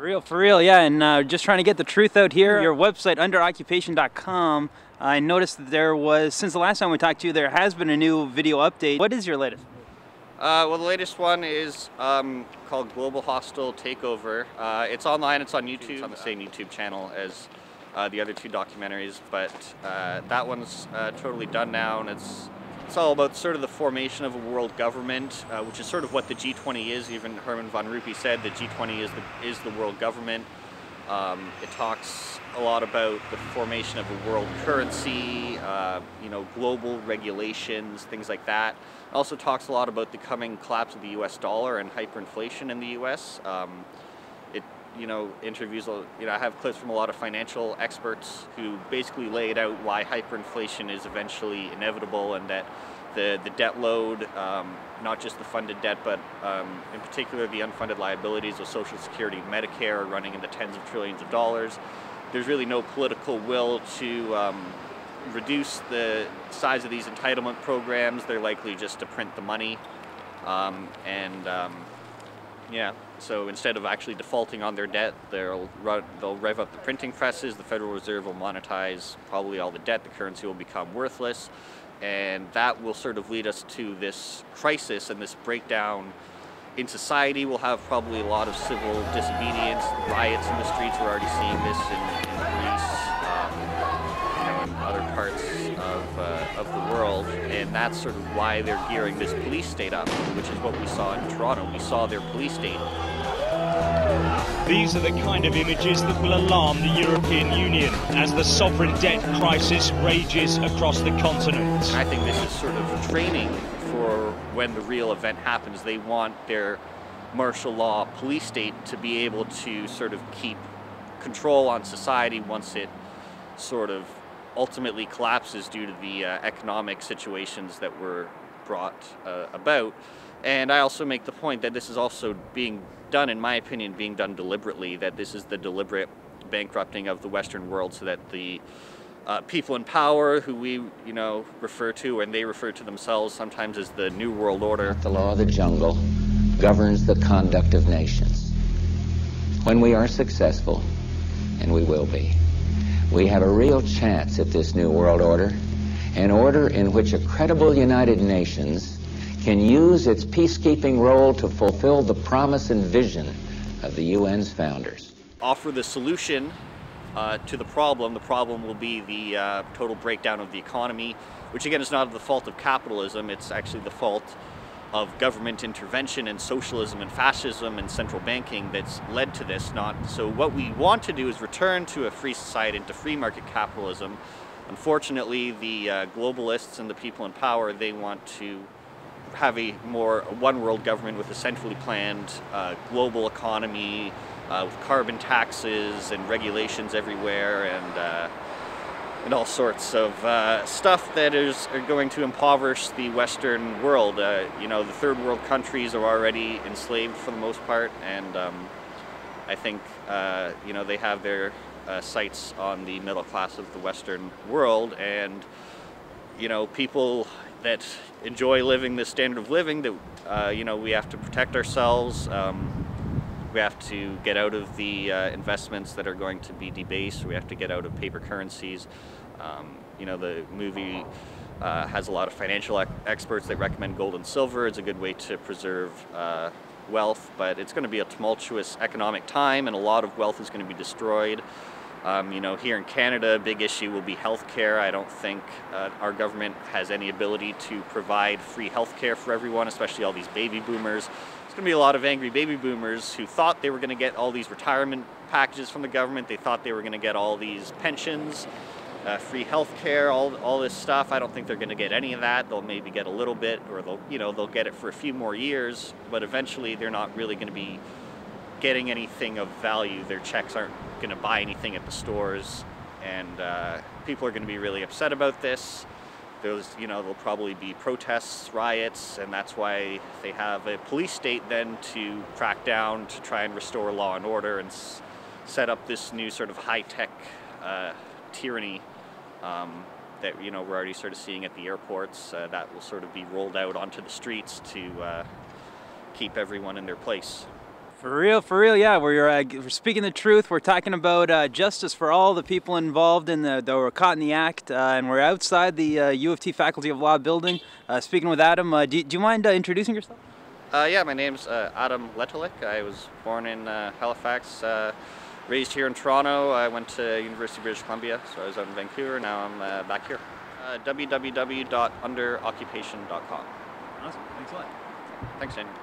For real, yeah, and just trying to get the truth out here. Your website, underoccupation.com, I noticed that there was, since the last time we talked to you, there has been a new video update. What is your latest? Well, the latest one is called Global Hostile Takeover. It's online, it's on YouTube. It's on the same YouTube channel as the other two documentaries, but that one's totally done now, and it's all about sort of the formation of a world government, which is sort of what the G20 is. Even Herman von Rompuy said the G20 is the world government. It talks a lot about the formation of a world currency, global regulations, things like that. It also talks a lot about the coming collapse of the US dollar and hyperinflation in the US. Interviews, I have clips from a lot of financial experts who basically laid out why hyperinflation is eventually inevitable, and that the debt load, not just the funded debt, but in particular the unfunded liabilities of Social Security and Medicare are running in the tens of trillions of dollars. There's really no political will to reduce the size of these entitlement programs. They're likely just to print the money, so instead of actually defaulting on their debt, they'll rev up the printing presses, the Federal Reserve will monetize probably all the debt, the currency will become worthless, and that will sort of lead us to this crisis and this breakdown in society. We'll have probably a lot of civil disobedience, riots in the streets. We're already seeing this in Greece, in other parts of the world, and that's sort of why they're gearing this police state up, which is what we saw in Toronto. We saw their police state. These are the kind of images that will alarm the European Union as the sovereign debt crisis rages across the continent. And I think this is sort of training for when the real event happens. They want their martial law police state to be able to sort of keep control on society once it sort of ultimately collapses due to the economic situations that were brought about. And I also make the point that this is also being done, in my opinion, being done deliberately, that this is the deliberate bankrupting of the Western world so that the people in power, who we refer to, and they refer to themselves sometimes as the New World Order. The law of the jungle governs the conduct of nations. When we are successful, and we will be, we have a real chance at this new world order, an order in which a credible United Nations can use its peacekeeping role to fulfill the promise and vision of the UN's founders. Offer the solution to the problem. The problem will be the total breakdown of the economy, which again is not the fault of capitalism, it's actually the fault of government intervention and socialism and fascism and central banking that's led to this. So what we want to do is return to a free society and to free market capitalism. Unfortunately, the globalists and the people in power, they want to have a more one world government with a centrally planned global economy with carbon taxes and regulations everywhere, and all sorts of stuff that are going to impoverish the Western world. The third world countries are already enslaved for the most part, and I think they have their sights on the middle class of the Western world, and people that enjoy living this standard of living, that we have to protect ourselves. We have to get out of the investments that are going to be debased. We have to get out of paper currencies. The movie has a lot of financial experts that recommend gold and silver. It's a good way to preserve wealth, but it's going to be a tumultuous economic time, and a lot of wealth is going to be destroyed. Here in Canada, a big issue will be healthcare. I don't think our government has any ability to provide free healthcare for everyone, especially all these baby boomers. There's going to be a lot of angry baby boomers who thought they were going to get all these retirement packages from the government. They thought they were going to get all these pensions, free healthcare, all this stuff. I don't think they're going to get any of that. They'll maybe get a little bit, or they'll get it for a few more years, but eventually they're not really going to be getting anything of value. Their checks aren't going to buy anything at the stores, and people are going to be really upset about this. There'll probably be protests, riots, and that's why they have a police state then to crack down, to try and restore law and order and set up this new sort of high-tech tyranny that we're already sort of seeing at the airports. That will sort of be rolled out onto the streets to keep everyone in their place. For real, yeah. We're speaking the truth. We're talking about justice for all the people involved in that were caught in the act, and we're outside the U of T Faculty of Law building. Speaking with Adam, do you mind introducing yourself? Yeah, my name's Adam Letalik. I was born in Halifax, raised here in Toronto. I went to University of British Columbia, so I was out in Vancouver. Now I'm back here. www.underoccupation.com. Awesome. Thanks a lot. Thanks, Daniel.